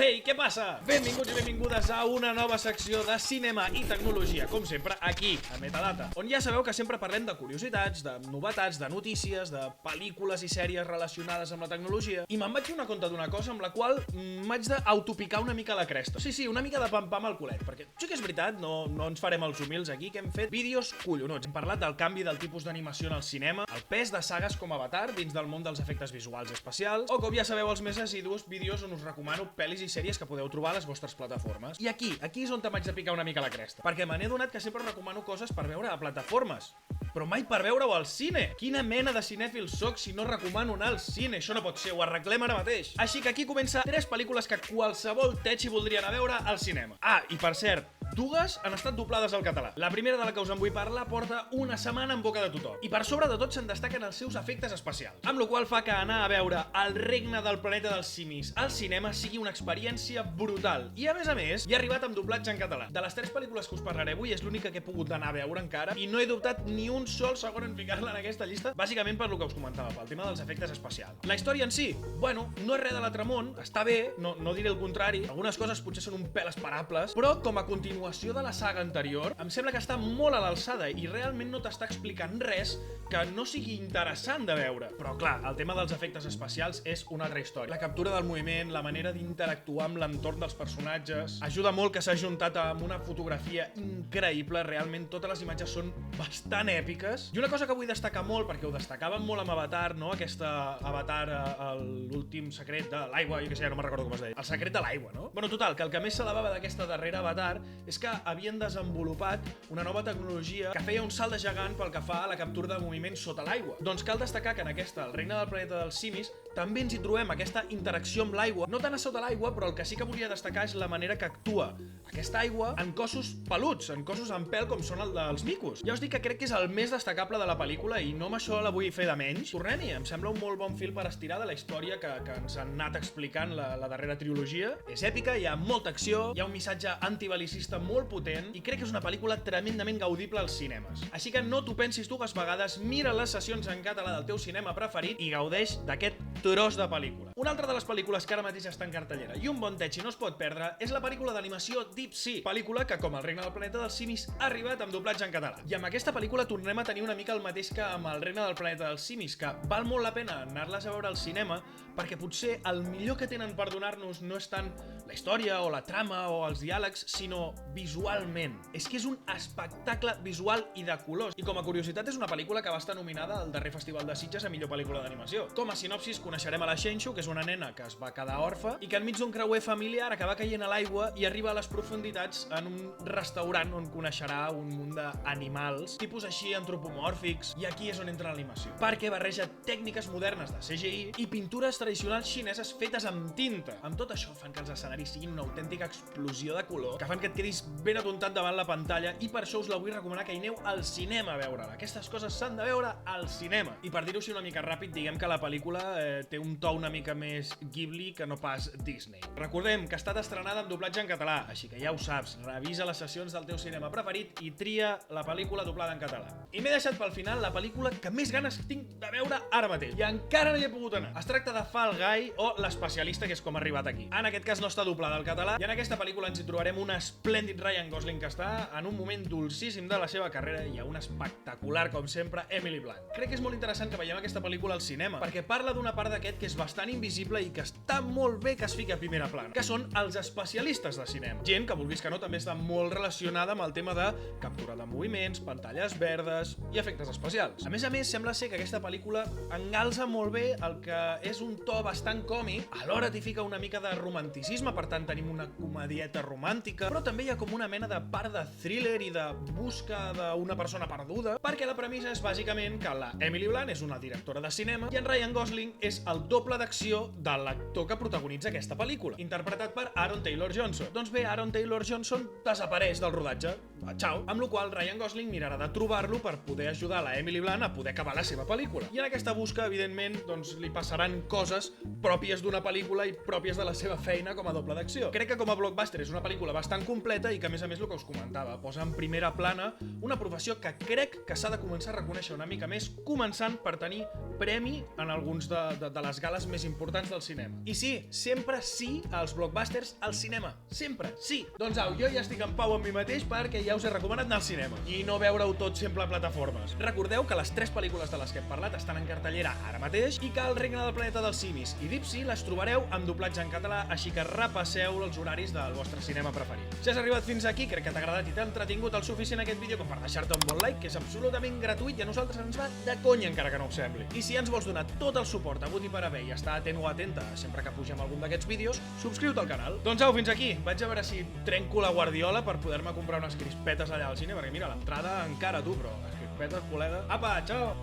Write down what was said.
Ei, què passa? Benvinguts i benvingudes a una nova secció de cinema i tecnologia, com sempre, aquí, a Metadata, on ja sabeu que sempre parlem de curiositats, de novetats, de notícies, de pel·lícules i sèries relacionades amb la tecnologia, i me'n vaig donar compte d'una cosa amb la qual m'haig d'autopicar una mica la cresta. Sí, una mica de pam-pam al culet, perquè sí que és veritat, no ens farem els humils aquí, que hem fet vídeos collonuts. Hem parlat del canvi del tipus d'animació en el cinema, el pes de sagues com Avatar dins del món dels efectes visuals i especials, o com ja sabeu els més assidus, vídeos on us recomano pel·lis i sèries que podeu trobar a les vostres plataformes. I aquí és on m'haig de picar una mica la cresta, perquè me n'he donat que sempre recomano coses per veure a plataformes, però mai per veure-ho al cine. Quina mena de cinèfil soc si no recomano anar al cine? Això no pot ser, ho arreglem ara mateix. Així que aquí comença 3 pel·lícules que qualsevol tetxi voldria anar a veure al cinema. Ah, i per cert, dues han estat doblades al català. La primera de la que us en vull parlar porta una setmana en boca de tothom. I per sobre de tot se'n destaquen els seus efectes especials. Amb la qual fa que anar a veure El regne del planeta dels simis al cinema sigui una experiència brutal. I a més, hi ha arribat amb doblatge en català. De les 3 pel·lícules que us parlaré avui és l'única que he pogut anar a veure encara i no he dubtat ni un sol segon en ficar-la en aquesta llista, bàsicament per lo que us comentava, pel tema dels efectes especials. La història en si, bueno, no és res de l'altramont, està bé, no diré el contrari, algunes coses potser són un pèl esperables, però com a continuació de la saga anterior, em sembla que està molt a l'alçada i realment no t'està explicant res que no sigui interessant de veure. Però clar, el tema dels efectes especials és una altra història. La captura del moviment, la manera d'interactuar amb l'entorn dels personatges, ajuda molt que s'ha juntat amb una fotografia increïble, realment totes les imatges són bastant èpiques. I una cosa que vull destacar molt, perquè ho destacaven molt amb Avatar, no? Aquesta Avatar, l'últim secret de l'aigua, jo què sé, no me'n recordo com es deia. El secret de l'aigua, no? Bueno, total, que el que més s'elevava d'aquesta darrera Avatar és que havien desenvolupat una nova tecnologia que feia un salt de gegant pel que fa a la captura de moviment sota l'aigua. Doncs cal destacar que en aquesta, El regne del planeta dels simis, també ens hi trobem aquesta interacció amb l'aigua, no tant a sota l'aigua, però el que sí que volia destacar és la manera que actua aquesta aigua en cossos peluts, en cossos amb pèl com són el dels micos. Ja us dic que crec que és el més destacable de la pel·lícula i no amb això la vull fer de menys. Tornem-hi, em sembla un molt bon fil per estirar de la història que ens han anat explicant la darrera trilogia. És èpica, hi ha molta acció, hi ha un missatge antibelicista molt potent i crec que és una pel·lícula tremendament gaudible als cinemes. Així que no t'ho pensis dues vegades, mira les sessions en català del teu cinema preferit i gaudeix d'aquest tros de pel·lícula. Una altra de les pel·lícules que ara mateix està en cartellera i un bon teig i no es pot perdre és la pel·lícula d'animació Deep Sea, pel·lícula que, com El regne del planeta dels simis, ha arribat amb doblatge en català. I amb aquesta pel·lícula tornem a tenir una mica el mateix que amb El regne del planeta dels simis, que val molt la pena anar-les a veure al cinema perquè potser el millor que tenen per donar-nos no és tant la història o la trama o els diàlegs, sinó visualment. És que és un espectacle visual i de colors. I com a curiositat és una pel·lícula que va estar nominada al darrer Festival de Sitges a millor pel·lícula d'animació. Com a sinopsis coneixerem a la Shenshu, que és una nena que es va quedar orfa i que enmig d'un creuer familiar acaba caient a l'aigua i arriba a les profunditats en un restaurant on coneixerà un munt d'animals, tipus així antropomòrfics, i aquí és on entra l'animació. Perquè barreja tècniques modernes de CGI i pintures tradicionals xineses fetes amb tinta. Amb tot això fan que els escenaris siguin una autèntica explosió de color, que fan que et quedis ben atontat davant la pantalla i per això us la vull recomanar que hi aneu al cinema a veure-la. Aquestes coses s'han de veure al cinema. I per dir-ho així una mica ràpid, diguem que la pel·lícula té un to una mica més Ghibli que no pas Disney. Recordem que ha estat estrenada amb doblatge en català, així que ja ho saps, revisa les sessions del teu cinema preferit i tria la pel·lícula doblada en català. I m'he deixat pel final la pel·lícula que més ganes tinc de veure ara mateix, i encara no hi he pogut anar. Es tracta de Fall Guy o L'Especialista, que és com ha arribat aquí. En aquest cas no està doblada al català, i en aquesta pel·lícula ens hi trobarem un esplèndid Ryan Gosling que està en un moment dolcíssim de la seva carrera i a una espectacular, com sempre, Emily Blunt. Crec que és molt interessant que veiem aquesta pel·lícula al cinema, perquè parla d'una part d'aquest que és bastant invisible i que està molt bé que es fiqui a primera plana, que són els especialistes de cinema. Gent que, vulguis que no, també està molt relacionada amb el tema de captura de moviments, pantalles verdes i efectes especials. A més, sembla ser que aquesta pel·lícula engalza molt bé el que és un to bastant còmic, alhora t'hi fica una mica de romanticisme, per tant tenim una comedieta romàntica, però també hi ha com una mena de part de thriller i de busca d'una persona perduda, perquè la premissa és bàsicament que la Emily Blunt és una directora de cinema i en Ryan Gosling és el doble d'acció de l'actor que protagonitza aquesta pel·lícula, interpretat per Aaron Taylor-Johnson. Doncs bé, Aaron Taylor-Johnson desapareix del rodatge. Ciao. Amb la qual Ryan Gosling mirarà de trobar-lo per poder ajudar la Emily Blunt a poder acabar la seva pel·lícula. I en aquesta busca, evidentment, doncs li passaran coses pròpies d'una pel·lícula i pròpies de la seva feina com a doble d'acció. Crec que com a blockbuster és una pel·lícula bastant completa i que, a més, el que us comentava, posa en primera plana una professió que crec que s'ha de començar a reconèixer una mica més, començant per tenir premi en alguns de de les gales més importants del cinema. I sí, sempre sí als blockbusters al cinema. Sempre, sí. Doncs au, jo ja estic en pau amb mi mateix perquè ja us he recomanat anar al cinema i no veure-ho tot sempre a plataformes. Recordeu que les 3 pel·lícules de les que hem parlat estan en cartellera ara mateix i que El regne del planeta dels simis i Deep Sea les trobareu amb doblatge en català, així que repasseu els horaris del vostre cinema preferit. Si has arribat fins aquí, crec que t'ha agradat i t'ha entretingut el suficient aquest vídeo com per deixar-te un bon like, que és absolutament gratuït i a nosaltres ens va de conya encara que no ho sembli. I si ens vols donar tot el suport hagut i per haver i estar atent o atenta sempre que pugem algun d'aquests vídeos, subscriu-te al canal. Doncs au, fins aquí. Vaig a veure si trenco la guardiola per poder-me comprar unes crispetes allà al cine, perquè mira, l'entrada encara tu, però les crispetes, col·lega... Apa, xau!